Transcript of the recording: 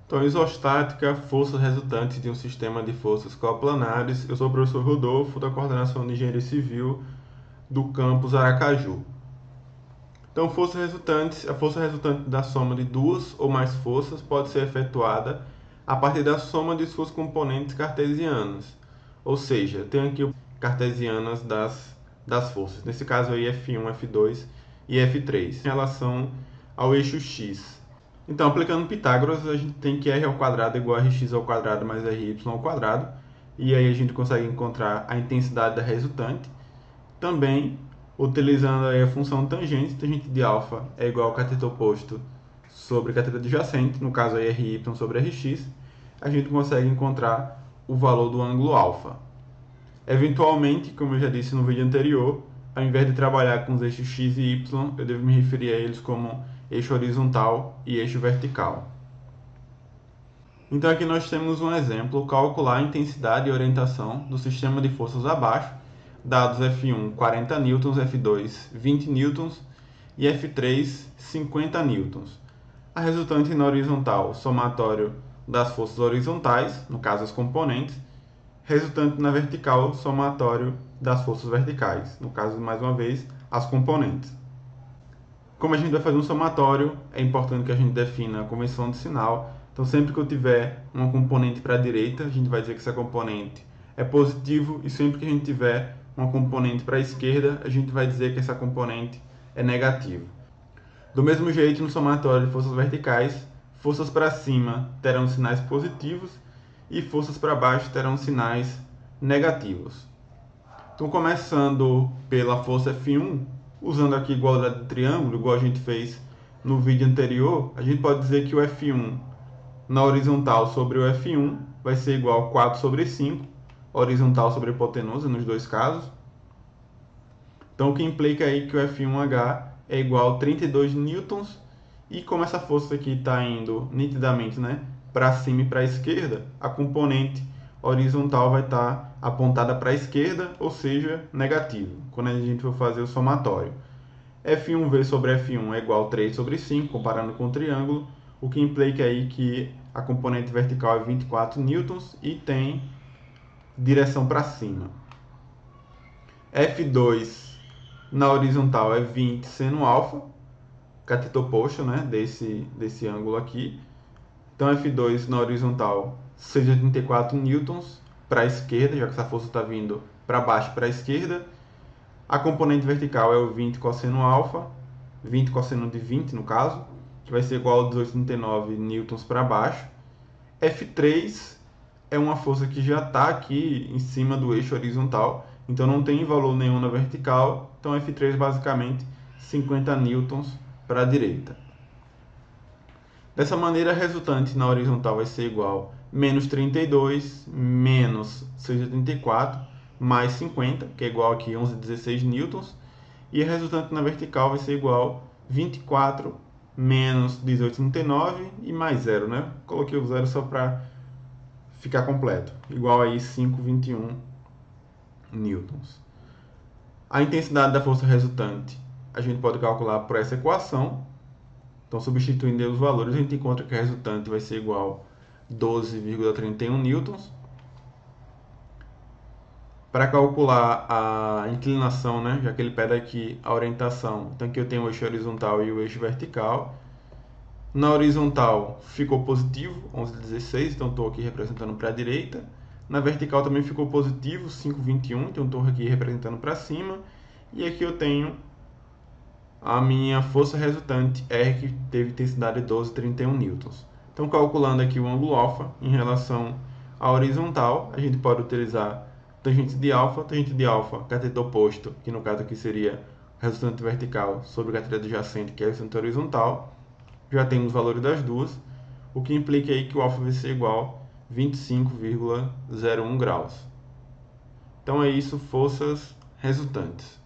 Então, isostática, forças resultantes de um sistema de forças coplanares. Eu sou o professor Rodolfo, da Coordenação de Engenharia Civil do campus Aracaju. Então, força resultante, a força resultante da soma de duas ou mais forças pode ser efetuada a partir da soma de suas componentes cartesianas. Ou seja, eu tenho aqui cartesianas das forças. Nesse caso aí, F1, F2 e F3, em relação ao eixo X. Então, aplicando Pitágoras, a gente tem que r ao quadrado é igual a rx ao quadrado mais ry ao quadrado. E aí a gente consegue encontrar a intensidade da resultante. Também, utilizando aí a função tangente, tangente de alfa é igual ao cateto oposto sobre cateto adjacente, no caso aí ry sobre rx, a gente consegue encontrar o valor do ângulo alfa. Eventualmente, como eu já disse no vídeo anterior, ao invés de trabalhar com os eixos x e y, eu devo me referir a eles como eixo horizontal e eixo vertical. Então aqui nós temos um exemplo, calcular a intensidade e orientação do sistema de forças abaixo, dados F1 40 N, F2 20 N e F3 50 N. A resultante na horizontal, somatório das forças horizontais, no caso as componentes, resultante na vertical, somatório das forças verticais, no caso, mais uma vez, as componentes. Como a gente vai fazer um somatório, é importante que a gente defina a convenção de sinal. Então, sempre que eu tiver uma componente para a direita, a gente vai dizer que essa componente é positivo, e sempre que a gente tiver uma componente para a esquerda, a gente vai dizer que essa componente é negativa. Do mesmo jeito, no somatório de forças verticais, forças para cima terão sinais positivos e forças para baixo terão sinais negativos. Então, começando pela força F1, usando aqui igualdade de triângulo, igual a gente fez no vídeo anterior, a gente pode dizer que o F1 na horizontal sobre o F1 vai ser igual a 4 sobre 5, horizontal sobre hipotenusa nos dois casos. Então, o que implica aí que o F1H é igual a 32 newtons, e como essa força aqui está indo nitidamente, né, para cima e para a esquerda, a componente horizontal vai estar apontada para a esquerda, ou seja, negativo, quando a gente for fazer o somatório. F1V sobre F1 é igual a 3 sobre 5, comparando com o triângulo, o que implica aí que a componente vertical é 24 newtons e tem direção para cima. F2 na horizontal é 20 seno alfa, cateto oposto, né, desse ângulo aqui. Então, F2 na horizontal seja 34 newtons para a esquerda, já que essa força está vindo para baixo para a esquerda. A componente vertical é o 20 cosseno alfa, 20 cosseno de 20 no caso, que vai ser igual a 18,39 newtons para baixo. F3 é uma força que já está aqui em cima do eixo horizontal, então não tem valor nenhum na vertical. Então, F3 basicamente 50 newtons para a direita. Dessa maneira, a resultante na horizontal vai ser igual a menos 32 menos 684 mais 50, que é igual aqui a 11,16 newtons. E a resultante na vertical vai ser igual a 24 menos 18,39 e mais 0, né? Coloquei o zero só para ficar completo. Igual aí 5,21 newtons. A intensidade da força resultante a gente pode calcular por essa equação. Então, substituindo os valores, a gente encontra que a resultante vai ser igual a 12,31 newtons. Para calcular a inclinação, né, já que ele pede aqui a orientação, então aqui eu tenho o eixo horizontal e o eixo vertical. Na horizontal ficou positivo, 11,16, então estou aqui representando para a direita. Na vertical também ficou positivo, 5,21, então estou aqui representando para cima. E aqui eu tenho a minha força resultante R, que teve intensidade de 12,31 newtons. Então, calculando aqui o ângulo alfa em relação à horizontal, a gente pode utilizar tangente de alfa, cateto oposto, que no caso aqui seria resultante vertical sobre o cateto adjacente, que é a resultante horizontal. Já temos os valores das duas, o que implica aí que o alfa vai ser igual a 25,01 graus. Então é isso, forças resultantes.